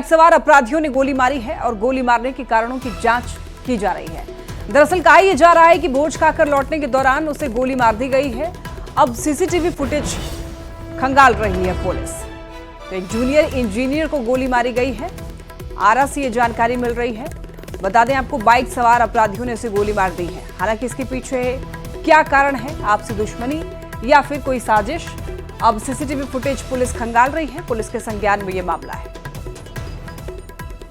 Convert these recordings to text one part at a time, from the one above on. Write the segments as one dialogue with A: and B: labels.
A: Bike सवार अपराधियों ने गोली मारी है और गोली मारने के कारणों की जांच की जा रही है। दरअसल कहा यह जा रहा है कि भोज खाकर लौटने के दौरान उसे गोली मार दी गई है। अब सीसीटीवी फुटेज खंगाल रही है पुलिस। तो एक जूनियर इंजीनियर को गोली मारी गई है, आरा से ये जानकारी मिल रही है। बता दें आपको, बाइक सवार अपराधियों ने उसे गोली मार दी है। हालांकि इसके पीछे क्या कारण है, आपसी दुश्मनी या फिर कोई साजिश, अब सीसीटीवी फुटेज पुलिस खंगाल रही है। पुलिस के संज्ञान में ये मामला है।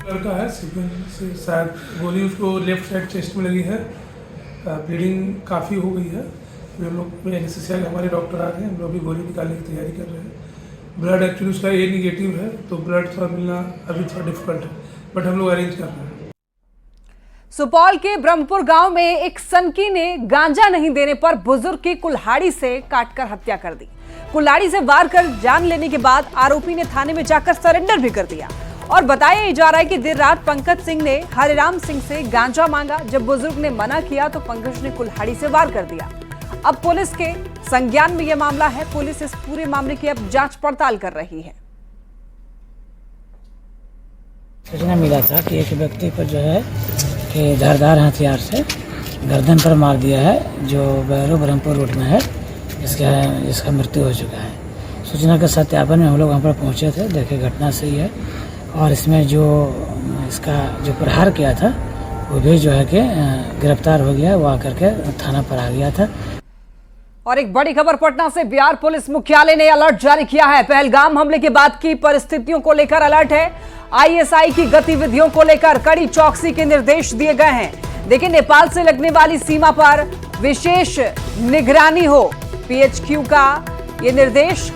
B: लड़का है, से शायद गोली उसको लेफ्ट साइड चेस्ट में लगी है, ब्लीडिंग काफ़ी हो गई है। हम लोग एनेस्थीसिया के हमारे डॉक्टर आ रहे हैं, हम लोग भी गोली निकालने की तैयारी कर रहे हैं। ब्लड एक्चुअली उसका ए निगेटिव है, तो ब्लड थोड़ा मिलना अभी थोड़ा डिफिकल्ट है, बट हम लोग अरेंज कर रहे हैं।
A: सुपौल के ब्रह्मपुर गांव में एक सनकी ने गांजा नहीं देने पर बुजुर्ग की कुल्हाड़ी से काटकर हत्या कर दी। कुल्हाड़ी से वार कर जान लेने के बाद आरोपी ने थाने में जाकर सरेंडर भी कर दिया। और बताया जा रहा है कि देर रात पंकज सिंह ने हरिराम सिंह से गांजा मांगा। जब बुजुर्ग ने मना किया तो पंकज ने कुल्हाड़ी से वार कर दिया। अब पुलिस के संज्ञान में यह मामला है। पुलिस इस पूरे मामले की अब जांच पड़ताल कर रही है।
C: सूचना मिला था कि एक व्यक्ति को जो है कि धारदार हथियार से गर्दन पर मार दिया है, जो बैरो ब्रह्मपुर रोड में है, जिसका मृत्यु हो चुका है। सूचना के सत्यापन में हम लोग वहाँ पर पहुँचे थे, देखे घटना सही है। और इसमें जो इसका जो प्रहार किया था वो भी जो है कि गिरफ्तार हो गया, वो आकर के थाना पर आ गया था।
A: और एक बड़ी खबर पटना से, बिहार पुलिस मुख्यालय ने अलर्ट जारी किया है। पहलगाम हमले के बाद की परिस्थितियों को लेकर अलर्ट है। आईएसआई की गतिविधियों को लेकर कड़ी चौकसी के निर्देश दिए गए हैं। देखिए, नेपाल से लगने वाली सीमा पर विशेष निगरानी हो, पीएचक्यू का ये निर्देश।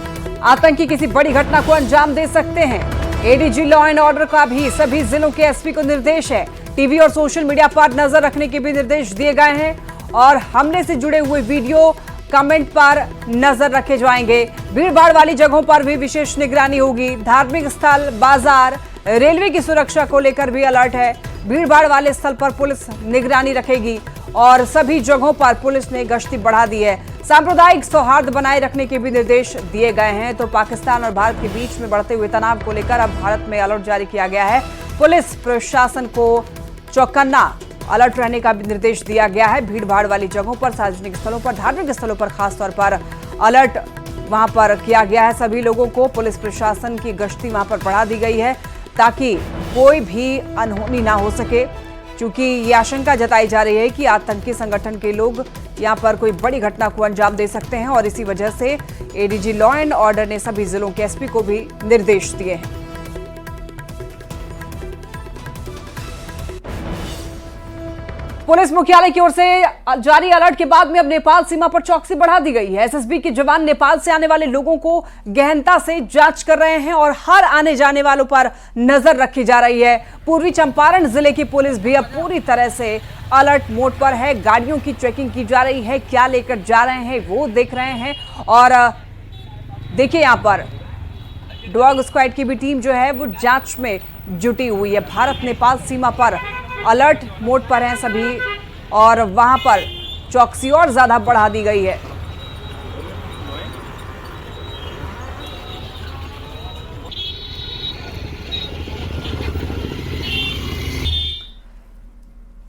A: आतंकी किसी बड़ी घटना को अंजाम दे सकते हैं। एडीजी लॉ एंड ऑर्डर का भी सभी जिलों के एसपी को निर्देश है। टीवी और सोशल मीडिया पर नजर रखने के भी निर्देश दिए गए हैं और हमले से जुड़े हुए वीडियो कमेंट पर नजर रखे जाएंगे। भीड़भाड़ वाली जगहों पर भी विशेष निगरानी होगी। धार्मिक स्थल, बाजार, रेलवे की सुरक्षा को लेकर भी अलर्ट है। भीड़भाड़ वाले स्थल पर पुलिस निगरानी रखेगी और सभी जगहों पर पुलिस ने गश्ती बढ़ा दी है। सांप्रदायिक सौहार्द बनाए रखने के भी निर्देश दिए गए हैं। तो पाकिस्तान और भारत के बीच में बढ़ते हुए तनाव को लेकर अब भारत में अलर्ट जारी किया गया है। पुलिस प्रशासन को चौकन्ना अलर्ट रहने का भी निर्देश दिया गया है। भीड़भाड़ वाली जगहों पर, सार्वजनिक स्थलों पर, धार्मिक स्थलों पर खासतौर पर अलर्ट वहां पर किया गया है। सभी लोगों को पुलिस प्रशासन की गश्ती वहां पर बढ़ा दी गई है ताकि कोई भी अनहोनी ना हो सके, क्योंकि ये आशंका जताई जा रही है कि आतंकी संगठन के लोग यहां पर कोई बड़ी घटना को अंजाम दे सकते हैं। और इसी वजह से एडीजी लॉ एंड ऑर्डर ने सभी जिलों के एसपी को भी निर्देश दिए हैं। पुलिस मुख्यालय की ओर से जारी अलर्ट के बाद में अब नेपाल सीमा पर चौकसी बढ़ा दी गई है। एसएसबी के जवान नेपाल से आने वाले लोगों को गहनता से जांच कर रहे हैं और हर आने जाने वालों पर नजर रखी जा रही है। पूर्वी चंपारण जिले की पुलिस भी अब पूरी तरह से अलर्ट मोड पर है। गाड़ियों की चेकिंग की जा रही है, क्या लेकर जा रहे हैं वो देख रहे हैं। और देखिए, यहां पर डॉग स्क्वाड की भी टीम जो है वो जांच में जुटी हुई है। भारत नेपाल सीमा पर अलर्ट मोड पर हैं सभी और वहां पर चौकसी और ज्यादा बढ़ा दी गई है।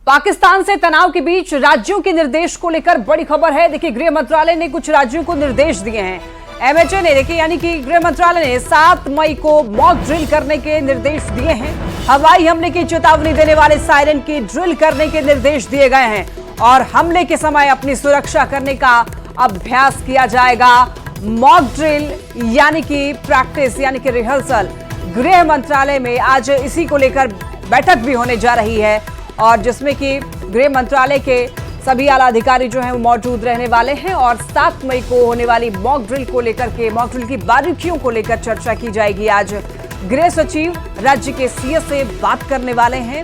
A: पाकिस्तान से तनाव के बीच राज्यों के निर्देश को लेकर बड़ी खबर है। देखिए, गृह मंत्रालय ने कुछ राज्यों को निर्देश दिए हैं। एमएचए ने, देखिए यानी कि गृह मंत्रालय ने 7 मई को मॉक ड्रिल करने के निर्देश दिए हैं। हवाई हमले की चेतावनी देने वाले सायरन की ड्रिल करने के निर्देश दिए गए हैं और हमले के समय अपनी सुरक्षा करने का अभ्यास किया जाएगा। मॉक ड्रिल यानी कि प्रैक्टिस यानी कि रिहर्सल, गृह मंत्रालय में आज इसी को लेकर बैठक भी होने जा रही है और जिसमें कि गृह मंत्रालय के सभी आला अधिकारी जो हैं वो मौजूद रहने वाले हैं और 7 मई को होने वाली मॉक ड्रिल को लेकर के, मॉक ड्रिल की बारीकियों को लेकर चर्चा की जाएगी। आज गृह सचिव राज्य के सीएस से बात करने वाले हैं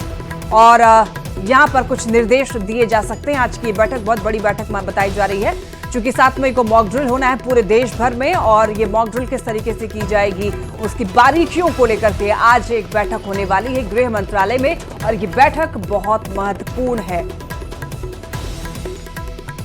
A: और यहां पर कुछ निर्देश दिए जा सकते हैं। आज की बैठक बहुत बड़ी बैठक बताई जा रही है क्योंकि 7 मई को मॉक ड्रिल होना है पूरे देश भर में और ये मॉक ड्रिल किस तरीके से की जाएगी उसकी बारीकियों को लेकर के आज एक बैठक होने वाली है गृह मंत्रालय में और ये बैठक बहुत महत्वपूर्ण है।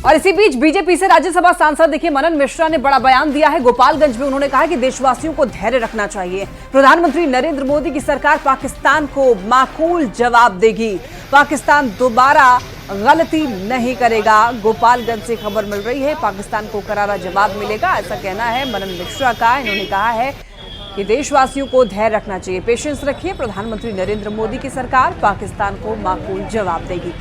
A: और इसी बीच बीजेपी से राज्यसभा सांसद देखिए मनन मिश्रा ने बड़ा बयान दिया है। गोपालगंज में उन्होंने कहा कि देशवासियों को धैर्य रखना चाहिए, प्रधानमंत्री नरेंद्र मोदी की सरकार पाकिस्तान को माकूल जवाब देगी, पाकिस्तान दोबारा गलती नहीं करेगा। गोपालगंज से खबर मिल रही है, पाकिस्तान को करारा जवाब मिलेगा, ऐसा कहना है मनन मिश्रा का। इन्होंने कहा है कि देशवासियों को धैर्य रखना चाहिए, पेशेंस रखिए, प्रधानमंत्री नरेंद्र मोदी की सरकार पाकिस्तान को माकूल जवाब देगी।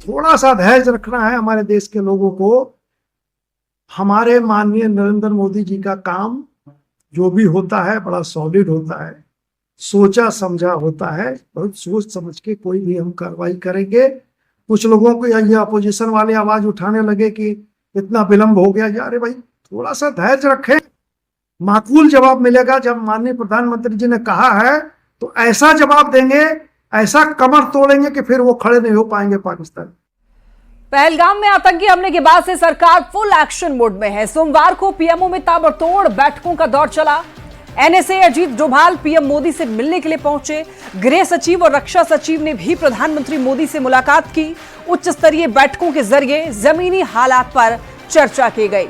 D: थोड़ा सा धैर्य रखना है हमारे देश के लोगों को। हमारे माननीय नरेंद्र मोदी जी का काम जो भी होता है बड़ा सॉलिड होता है, सोचा समझा होता है। बहुत सोच समझ के कोई भी हम कार्रवाई करेंगे। कुछ लोगों को ये अपोजिशन वाले आवाज उठाने लगे कि इतना विलंब हो गया। अरे भाई थोड़ा सा धैर्य रखें, माकूल जवाब मिलेगा। जब माननीय प्रधानमंत्री जी ने कहा है तो ऐसा जवाब देंगे, ऐसा कमर तोड़ेंगे कि फिर वो खड़े नहीं हो पाएंगे पाकिस्तान।
A: पहलगाम में आतंकी हमले के बाद से सरकार फुल एक्शन मोड में है। सोमवार को पीएमओ में ताबड़तोड़ बैठकों का दौर चला। एनएसए अजीत डोभाल पीएम मोदी से मिलने के लिए पहुंचे। गृह सचिव और रक्षा सचिव ने भी प्रधानमंत्री मोदी से मुलाकात की। उच्च स्तरीय बैठकों के जरिए जमीनी हालात पर चर्चा की गई।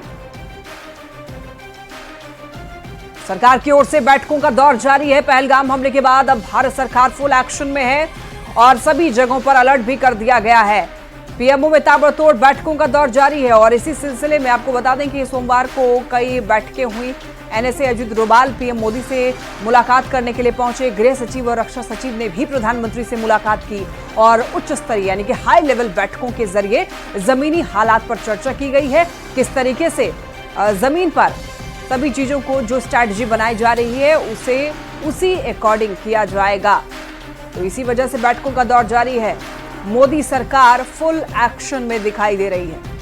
A: सरकार की ओर से बैठकों का दौर जारी है। पहलगाम हमले के बाद अब भारत सरकार फुल एक्शन में है और सभी जगहों पर अलर्ट भी कर दिया गया है। पीएमओ में ताबड़तोड़ बैठकों का दौर जारी है और इसी सिलसिले में आपको बता दें कि सोमवार को कई बैठकें हुई। एनएसए अजीत डोभाल पीएम मोदी से मुलाकात करने के लिए पहुंचे। गृह सचिव और रक्षा सचिव ने भी प्रधानमंत्री से मुलाकात की और उच्च स्तरीय यानी कि हाई लेवल बैठकों के जरिए जमीनी हालात पर चर्चा की गई है। किस तरीके से जमीन पर सभी चीजों को जो स्ट्रैटेजी बनाई जा रही है उसे उसी अकॉर्डिंग किया जाएगा। तो इसी वजह से बैठकों का दौर जारी है। मोदी सरकार फुल एक्शन में दिखाई दे रही है।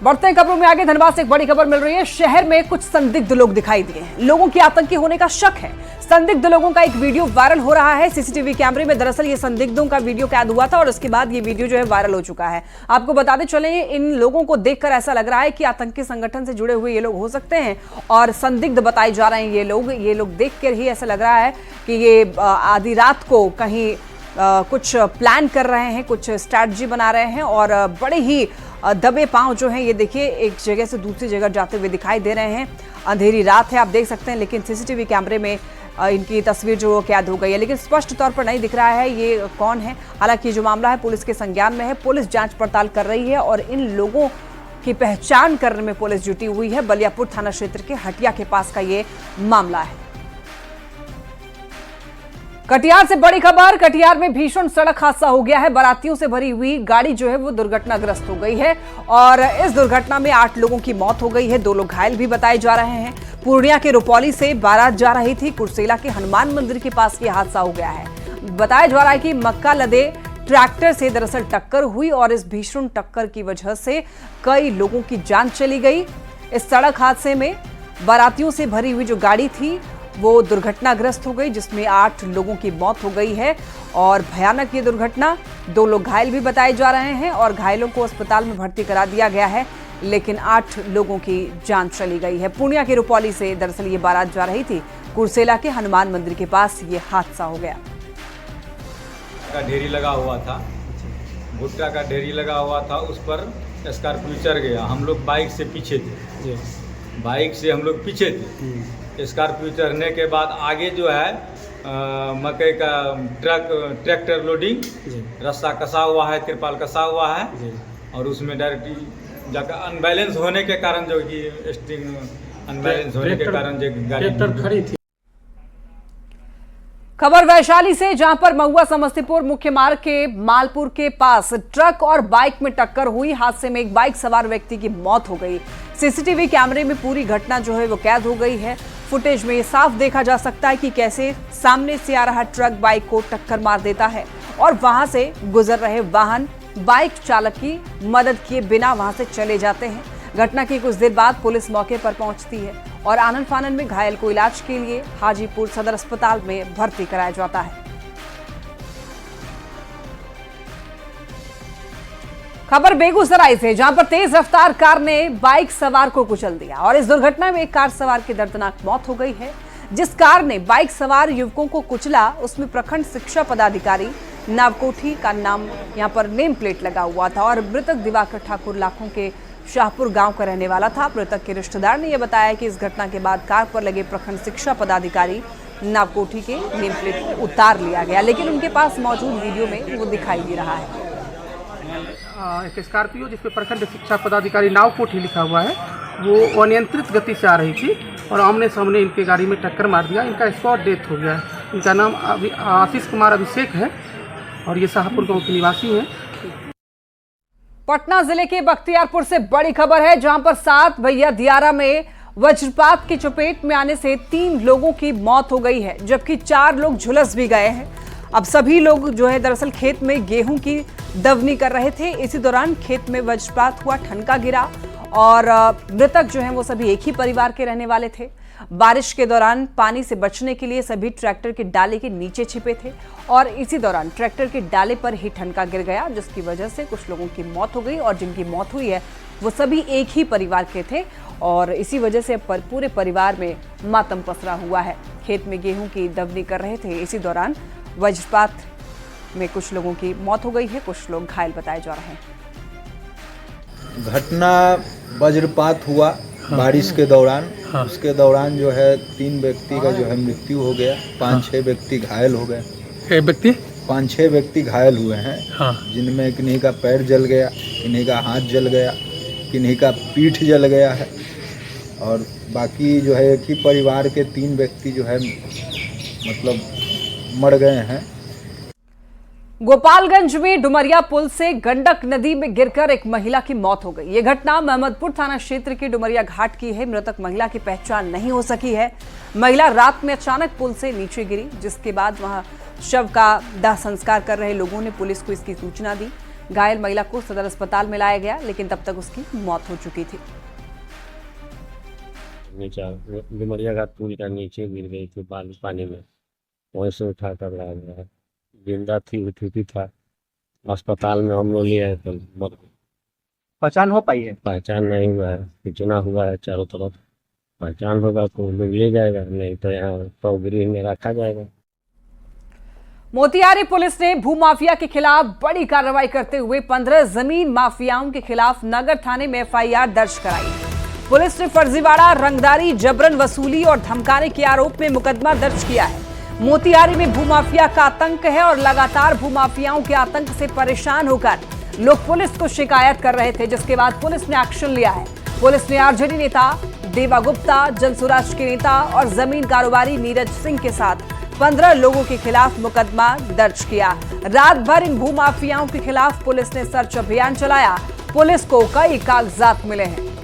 A: बढ़ते हैं खबरों में आगे। धनबाद से एक बड़ी खबर मिल रही है। शहर में कुछ संदिग्ध लोग दिखाई दिए हैं। लोगों की आतंकी होने का शक है। संदिग्ध लोगों का एक वीडियो वायरल हो रहा है सीसीटीवी कैमरे में। दरअसल ये संदिग्धों का वीडियो कैद हुआ था और उसके बाद ये वीडियो जो है वायरल हो चुका है। आपको बताते चले, इन लोगों को देखकर ऐसा लग रहा है कि आतंकी संगठन से जुड़े हुए ये लोग हो सकते हैं और संदिग्ध बताए जा रहे हैं ये लोग देखकर ही ऐसा लग रहा है कि ये आधी रात को कहीं कुछ प्लान कर रहे हैं, कुछ स्ट्रैटेजी बना रहे हैं और बड़े ही दबे पांव जो हैं ये देखिए एक जगह से दूसरी जगह जाते हुए दिखाई दे रहे हैं। अंधेरी रात है आप देख सकते हैं, लेकिन सीसीटीवी कैमरे में इनकी तस्वीर जो कैद हो गई है, लेकिन स्पष्ट तौर पर नहीं दिख रहा है ये कौन है। हालांकि जो मामला है पुलिस के संज्ञान में है, पुलिस जांच पड़ताल कर रही है और इन लोगों की पहचान करने में पुलिस जुटी हुई है। बलियापुर थाना क्षेत्र के हटिया के पास का ये मामला है। कटिहार से बड़ी खबर। कटिहार में भीषण सड़क हादसा हो गया है। बारातियों से भरी हुई गाड़ी जो है वो दुर्घटनाग्रस्त हो गई है और इस दुर्घटना में 8 लोगों की मौत हो गई है। 2 लोग घायल भी बताए जा रहे हैं। पूर्णिया के रुपौली से बारात जा रही थी। कुर्सेला के हनुमान मंदिर के पास ये हादसा हो गया है। बताया जा रहा है कि मक्का लदे ट्रैक्टर से दरअसल टक्कर हुई और इस भीषण टक्कर की वजह से कई लोगों की जान चली गई। इस सड़क हादसे में बारातियों से भरी हुई जो गाड़ी थी वो दुर्घटनाग्रस्त हो गई, जिसमें 8 लोगों की मौत हो गई है और भयानक ये दुर्घटना। 2 लोग घायल भी बताए जा रहे हैं और घायलों को अस्पताल में भर्ती करा दिया गया है, लेकिन 8 लोगों की जान चली गई है। पूर्णिया के रुपौली से दरअसल ये बारात जा रही थी। कुर्सेला के हनुमान मंदिर के पास ये हादसा हो गया।
E: का ढेरी लगा हुआ था, भुट्टा का ढेरी लगा हुआ था, उस पर स्कॉर्पियो चढ़ गया। हम लोग बाइक से पीछे थे, बाइक से हम लोग पीछे थे। स्कॉर्पियो चढ़ने के बाद आगे जो है मकई का ट्रैक्टर लोडिंग रास्ता कसा हुआ है, तिरपाल कसा हुआ है और उसमें डायरेक्ट जाकर अनबैलेंस होने के कारण जो कि स्टीयरिंग अनबैलेंस होने के कारण जो गाड़ी खड़ी थी।
A: खबर वैशाली से, जहां पर महुआ समस्तीपुर मुख्य मार्ग के मालपुर के पास ट्रक और बाइक में टक्कर हुई। हादसे में एक बाइक सवार व्यक्ति की मौत हो गई। सीसीटीवी कैमरे में पूरी घटना जो है वो कैद हो गई है। फुटेज में साफ देखा जा सकता है कि कैसे सामने से आ रहा ट्रक बाइक को टक्कर मार देता है और वहां से गुजर रहे वाहन बाइक चालक की मदद किए बिना वहां से चले जाते हैं। घटना के कुछ देर बाद पुलिस मौके पर पहुंचती है और आनन फानन में घायल को इलाज के लिए हाजीपुर सदर अस्पताल में भर्ती कराया जाता है। खबर बेगूसराय से, जहां पर तेज रफ्तार कार ने बाइक सवार को कुचल दिया और इस दुर्घटना में एक कार सवार की दर्दनाक मौत हो गई है। जिस कार ने बाइक सवार युवकों को कुचला उसमें प्रखंड शिक्षा पदाधिकारी नावकोठी का नाम यहाँ पर नेम प्लेट लगा हुआ था और मृतक दिवाकर ठाकुर लाखों के शाहपुर गांव का रहने वाला था। मृतक के रिश्तेदार ने यह बताया कि इस घटना के बाद कार पर लगे प्रखंड शिक्षा पदाधिकारी नावकोठी के नेम प्लेट को उतार लिया गया, लेकिन उनके पास मौजूद वीडियो में वो दिखाई दे रहा है।
F: एक स्कॉर्पियो जिसपे प्रखंड शिक्षा पदाधिकारी नावकोठी लिखा हुआ है, वो अनियंत्रित गति से आ रही थी और आमने सामने इनके गाड़ी में टक्कर मार दिया। इनका स्पॉट डेथ हो गया है। इनका नाम आशीष कुमार अभिषेक है और ये शाहपुर गांव के निवासी हैं।
A: पटना जिले के बख्तियारपुर से बड़ी खबर है, जहां पर 7 भैया दियारा में वज्रपात की चपेट में आने से 3 लोगों की मौत हो गई है, जबकि 4 लोग झुलस भी गए हैं। अब सभी लोग जो है दरअसल खेत में गेहूं की दवनी कर रहे थे। इसी दौरान खेत में वज्रपात हुआ, ठनका गिरा और मृतक जो है वो सभी एक ही परिवार के रहने वाले थे। बारिश के दौरान पानी से बचने के लिए सभी ट्रैक्टर के डाले के नीचे छिपे थे और इसी दौरान ट्रैक्टर के डाले पर ही ठनका गिर गया, जिसकी वजह से कुछ लोगों की मौत हो गई और जिनकी मौत हुई है वो सभी एक ही परिवार के थे और इसी वजह से पूरे परिवार में मातम पसरा हुआ है। खेत में गेहूं की दवनी कर रहे थे, इसी दौरान वज्रपात में कुछ लोगों की मौत हो गई है, कुछ लोग घायल बताए जा रहे हैं।
G: घटना वज्रपात हुआ बारिश के दौरान। उसके दौरान जो है 3 व्यक्ति का जो है मृत्यु हो गया, 5-6 व्यक्ति घायल हो गए। 5-6 व्यक्ति घायल हुए हैं, जिनमें किन्हीं का पैर जल गया, किन्हीं का हाथ जल गया, किन्हीं का पीठ जल गया है और बाकी जो है एक ही परिवार के 3 व्यक्ति जो है मतलब मर गए हैं।
A: गोपालगंज में डुमरिया पुल से गंडक नदी में गिरकर एक महिला की मौत हो गई। यह घटना महमदपुर थाना क्षेत्र के डुमरिया घाट की है। मृतक महिला की पहचान नहीं हो सकी है। महिला रात में अचानक पुल से नीचे गिरी, जिसके बाद वहां शव का दाह संस्कार कर रहे लोगों ने पुलिस को इसकी सूचना दी। घायल महिला को सदर अस्पताल में लाया गया, लेकिन तब तक उसकी मौत हो चुकी थी।
H: डुमरिया घाट पुल का नीचे गिर गई थी पानी में, वहीं से उठा कर लाया गया है। जिंदा थी, उठी था, अस्पताल में हम लोग ले आए तो मर गई।
I: पहचान हो पाई है?
H: पहचान नहीं हुआ है, सूचना हुआ है चारों तरफ। पहचान होगा तो लोग ले जाएगा, नहीं तो यहाँ गृह में रखा जाएगा।
A: मोतिहारी पुलिस ने भूमाफिया के खिलाफ बड़ी कार्रवाई करते हुए 15 जमीन माफियाओं के खिलाफ नगर थाने में FIR दर्ज कराई। पुलिस ने फर्जीवाड़ा, रंगदारी, जबरन वसूली और धमकाने के आरोप में मुकदमा दर्ज किया है। मोतिहारी में भूमाफिया का आतंक है और लगातार भूमाफियाओं के आतंक से परेशान होकर लोग पुलिस को शिकायत कर रहे थे, जिसके बाद पुलिस ने एक्शन लिया है। पुलिस ने आरजेडी नेता देवा गुप्ता, जनसुराज के नेता और जमीन कारोबारी नीरज सिंह के साथ 15 लोगों के खिलाफ मुकदमा दर्ज किया। रात भर इन भूमाफियाओं के खिलाफ पुलिस ने सर्च अभियान चलाया। पुलिस को कई कागजात मिले हैं।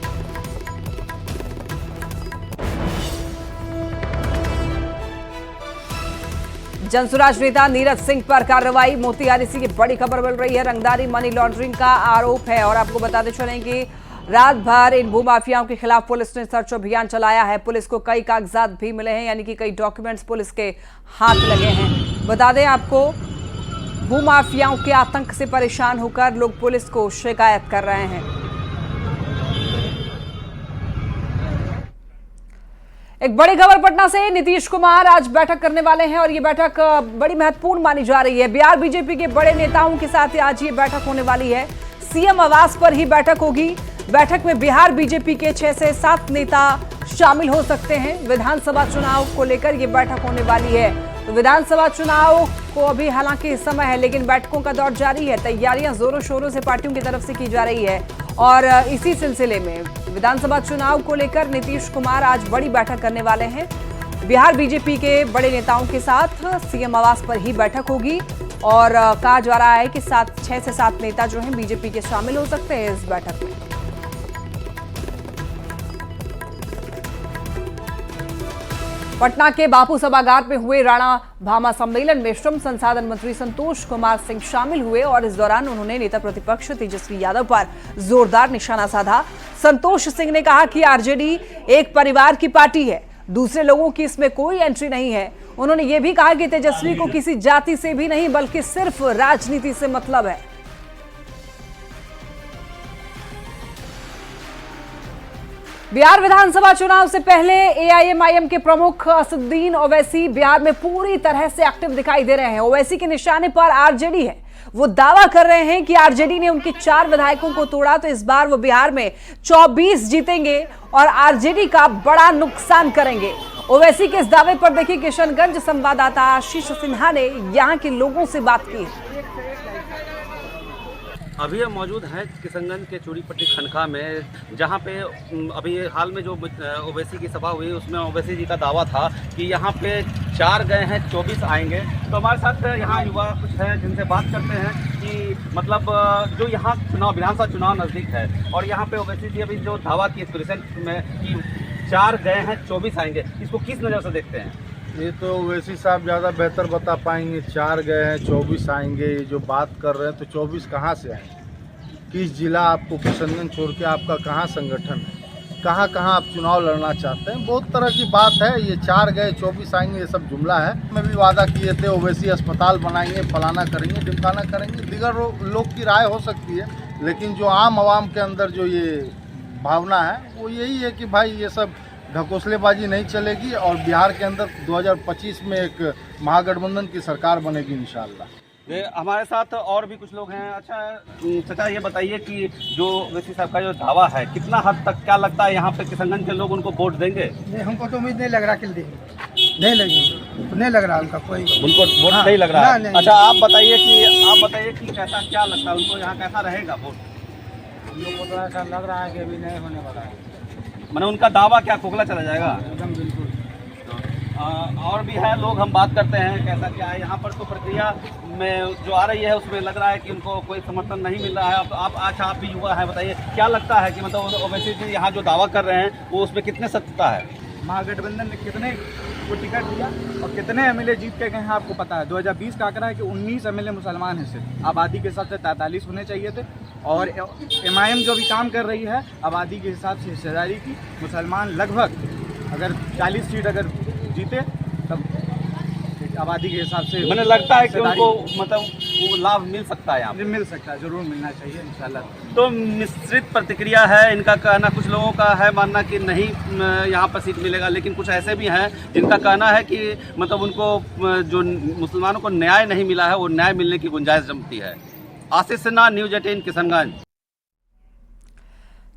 A: जनसुराज नेता नीरज सिंह पर कार्रवाई। मोतिहारी से बड़ी खबर मिल रही है। रंगदारी, मनी लॉन्ड्रिंग का आरोप है और आपको बताते चलें कि रात भर इन भूमाफियाओं के खिलाफ पुलिस ने सर्च अभियान चलाया है। पुलिस को कई कागजात भी मिले हैं, यानी कि कई डॉक्यूमेंट्स पुलिस के हाथ लगे हैं। बता दें आपको, भूमाफियाओं के आतंक से परेशान होकर लोग पुलिस को शिकायत कर रहे हैं। एक बड़ी खबर पटना से, नीतीश कुमार आज बैठक करने वाले हैं और ये बैठक बड़ी महत्वपूर्ण मानी जा रही है। बिहार बीजेपी के बड़े नेताओं के साथ आज ये बैठक होने वाली है। सीएम आवास पर ही बैठक होगी। बैठक में बिहार बीजेपी के 6 से 7 नेता शामिल हो सकते हैं। विधानसभा चुनाव को लेकर ये बैठक होने वाली है। तो विधानसभा चुनाव को अभी हालांकि समय है, लेकिन बैठकों का दौर जारी है। तैयारियां जोरों शोरों से पार्टियों की तरफ से की जा रही है और इसी सिलसिले में विधानसभा चुनाव को लेकर नीतीश कुमार आज बड़ी बैठक करने वाले हैं। बिहार बीजेपी के बड़े नेताओं के साथ सीएम आवास पर ही बैठक होगी और कहा जा रहा है कि 6 से 7 नेता जो हैं बीजेपी के शामिल हो सकते हैं इस बैठक में। पटना के बापू सभागार में हुए राणा भामा सम्मेलन में श्रम संसाधन मंत्री संतोष कुमार सिंह शामिल हुए और इस दौरान उन्होंने नेता प्रतिपक्ष तेजस्वी यादव पर जोरदार निशाना साधा। संतोष सिंह ने कहा कि आरजेडी एक परिवार की पार्टी है, दूसरे लोगों की इसमें कोई एंट्री नहीं है। उन्होंने ये भी कहा कि तेजस्वी को किसी जाति से भी नहीं बल्कि सिर्फ राजनीति से मतलब है। बिहार विधानसभा चुनाव से पहले एआईएमआईएम के प्रमुख असदुद्दीन ओवैसी बिहार में पूरी तरह से एक्टिव दिखाई दे रहे हैं। ओवैसी के निशाने पर आरजेडी है। वो दावा कर रहे हैं कि आरजेडी ने उनके 4 विधायकों को तोड़ा, तो इस बार वो बिहार में 24 जीतेंगे और आरजेडी का बड़ा नुकसान करेंगे। ओवैसी के इस दावे पर देखिए किशनगंज संवाददाता आशीष सिन्हा ने यहाँ के लोगों से बात की।
J: अभी हम मौजूद हैं किशनगंज के चूड़ीपट्टी खनखा में, जहां पे अभी हाल में जो ओवैसी की सभा हुई उसमें ओवैसी जी का दावा था कि यहां पे 4 गए हैं 24 आएंगे। तो हमारे साथ यहां युवा कुछ हैं जिनसे बात करते हैं कि मतलब जो यहां चुनाव विधानसभा चुनाव नज़दीक है और यहां पे ओवैसी जी अभी जो दावा की रिसेंट में कि 4 गए हैं 24 आएंगे, इसको किस नज़र से देखते हैं?
K: ये तो ओवैसी साहब ज़्यादा बेहतर बता पाएंगे। 4 गए हैं 24 आएंगे, ये जो बात कर रहे हैं तो 24 कहाँ से आएंगे? किस जिला आपको किशनगंज छोड़ के आपका कहाँ संगठन है, कहाँ कहाँ आप चुनाव लड़ना चाहते हैं? बहुत तरह की बात है। ये 4 गए 24 आएंगे ये सब जुमला है। मैं भी वादा किए थे ओवैसी अस्पताल बनाएंगे, फलाना करेंगे, ढिमकाना करेंगे। दिगर लोग की राय हो सकती है, लेकिन जो आम आवाम के अंदर जो ये भावना है वो यही है कि भाई ये सब ढकोसलेबाजी नहीं चलेगी और बिहार के अंदर 2025 में एक महागठबंधन की सरकार बनेगी इंशाल्लाह।
J: हमारे साथ और भी कुछ लोग हैं। अच्छा चाचा, ये बताइए कि जो ओवैसी साहब का जो दावा है कितना हद तक, क्या लगता है यहाँ पे किशनगंज के लोग उनको वोट देंगे?
F: नहीं, हमको तो उम्मीद नहीं लग रहा कि देंगे, नहीं लगेगी, नहीं लग रहा उनका कोई
J: उनको वोट नहीं लग रहा है। अच्छा आप बताइए कि कैसा, क्या लगता है उनको यहाँ कैसा रहेगा वोट?
C: हम लोग को तो ऐसा लग रहा है कि अभी नहीं होने वाला है।
J: मैंने उनका दावा क्या खोखला चला जाएगा?
C: एकदम बिल्कुल।
J: और भी है लोग, हम बात करते हैं कैसा क्या है यहाँ पर। तो प्रक्रिया में जो आ रही है उसमें लग रहा है कि उनको कोई समर्थन नहीं मिल रहा है। आप भी युवा हैं, बताइए क्या लगता है कि मतलब ओवैसी जी यहाँ जो दावा कर रहे हैं वो उसमें कितने सत्यता है?
I: महागठबंधन ने कितने को टिकट दिया और कितने एमएलए जीत के गए हैं आपको पता है। 2020 का आंकड़ा है कि 19 एमएलए मुसलमान हैं, सिर्फ आबादी के हिसाब से 43 होने चाहिए थे। और एमआईएम जो भी काम कर रही है आबादी के हिसाब से हिस्सेदारी की, मुसलमान लगभग अगर 40 सीट अगर जीते तब आबादी के हिसाब से
J: मैंने लगता है कि उनको मतलब वो लाभ मिल सकता है, यहाँ
I: मिल सकता है, जरूर मिलना चाहिए इंशाल्लाह।
J: तो मिश्रित प्रतिक्रिया है इनका कहना। कुछ लोगों का है मानना कि नहीं यहाँ पर सीट मिलेगा, लेकिन कुछ ऐसे भी हैं जिनका कहना है कि मतलब उनको जो मुसलमानों को न्याय नहीं मिला है वो न्याय मिलने की गुंजाइश जमती है। आशीष सिन्हा, न्यूज़ 18 किशनगंज।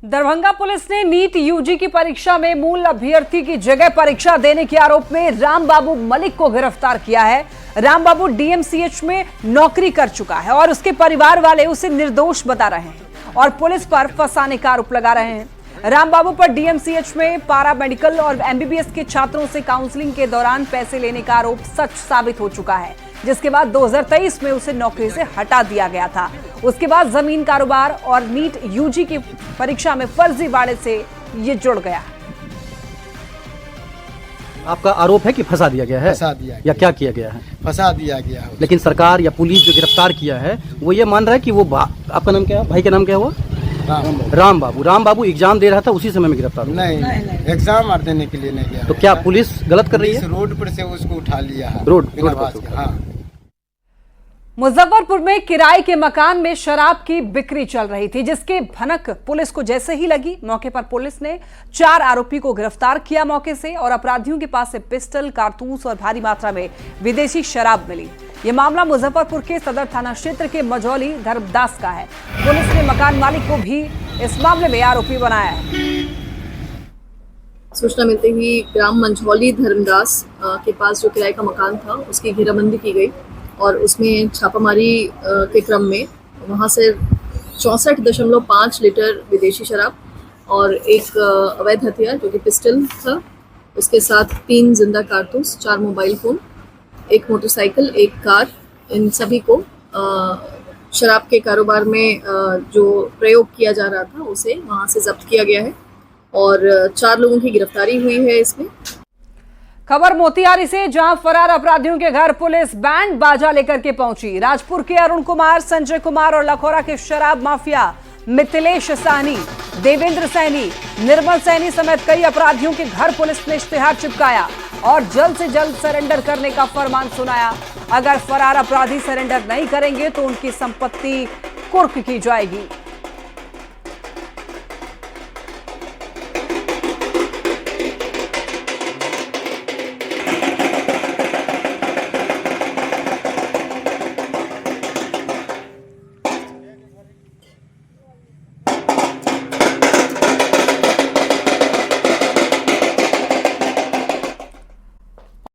A: दरभंगा पुलिस ने नीट यूजी की परीक्षा में मूल अभ्यर्थी की जगह परीक्षा देने के आरोप में रामबाबू मलिक को गिरफ्तार किया है। रामबाबू डीएमसीएच में नौकरी कर चुका है और उसके परिवार वाले उसे निर्दोष बता रहे हैं और पुलिस पर फंसाने का आरोप लगा रहे हैं। रामबाबू पर डीएमसीएच में पारा मेडिकल और एमबीबीएस के छात्रों से काउंसलिंग के दौरान पैसे लेने का आरोप सच साबित हो चुका है, जिसके बाद 2023 में उसे नौकरी से हटा दिया गया था। उसके बाद जमीन कारोबार और नीट यूजी की परीक्षा में फर्जीवाड़े से ये जुड़ गया।
L: आपका आरोप है कि फंसा दिया गया है?
M: फंसा दिया गया।
L: या क्या किया गया है?
M: फंसा दिया गया है।
L: लेकिन सरकार या पुलिस जो गिरफ्तार किया है वो ये मान रहा है कि वो आपका नाम क्या है? भाई का नाम क्या हुआ? राम बाबू एग्जाम दे रहा था, उसी समय में गिरफ्तार हुआ।
M: नहीं, एग्जाम देने के लिए नहीं गया।
L: तो क्या पुलिस गलत कर रही है?
M: रोड पर से उसको उठा लिया है।
L: रोड पर। हाँ।
A: मुजफ्फरपुर में किराए के मकान में शराब की बिक्री चल रही थी, जिसके भनक पुलिस को जैसे ही लगी, मौके पर पुलिस ने 4 आरोपी को गिरफ्तार किया मौके से और अपराधियों के पास से पिस्टल, कारतूस और भारी मात्रा में विदेशी शराब मिली। यह मामला मुजफ्फरपुर के सदर थाना क्षेत्र के मझौली धर्मदास का है। पुलिस ने मकान मालिक को भी इस मामले में आरोपी बनाया है।
N: सूचना मिलते ही ग्राम मंझौली धर्मदास के पास जो किराए का मकान था उसकी घेराबंदी की गई और उसमें छापामारी के क्रम में वहाँ से 64.5 लीटर विदेशी शराब और एक अवैध हथियार जो कि पिस्टल था, उसके साथ 3 जिंदा कारतूस, 4 मोबाइल फ़ोन, 1 मोटरसाइकिल, 1 कार, इन सभी को शराब के कारोबार में जो प्रयोग किया जा रहा था उसे वहाँ से जब्त किया गया है और 4 लोगों की गिरफ्तारी हुई है इसमें।
A: खबर मोतिहारी से, जहां फरार अपराधियों के घर पुलिस बैंड बाजा लेकर के पहुंची। राजपुर के अरुण कुमार, संजय कुमार और लखौरा के शराब माफिया मिथिलेश साहनी, देवेंद्र सैनी, निर्मल सैनी समेत कई अपराधियों के घर पुलिस ने इश्तेहार चिपकाया और जल्द से जल्द सरेंडर करने का फरमान सुनाया। अगर फरार अपराधी सरेंडर नहीं करेंगे तो उनकी संपत्ति कुर्क की जाएगी।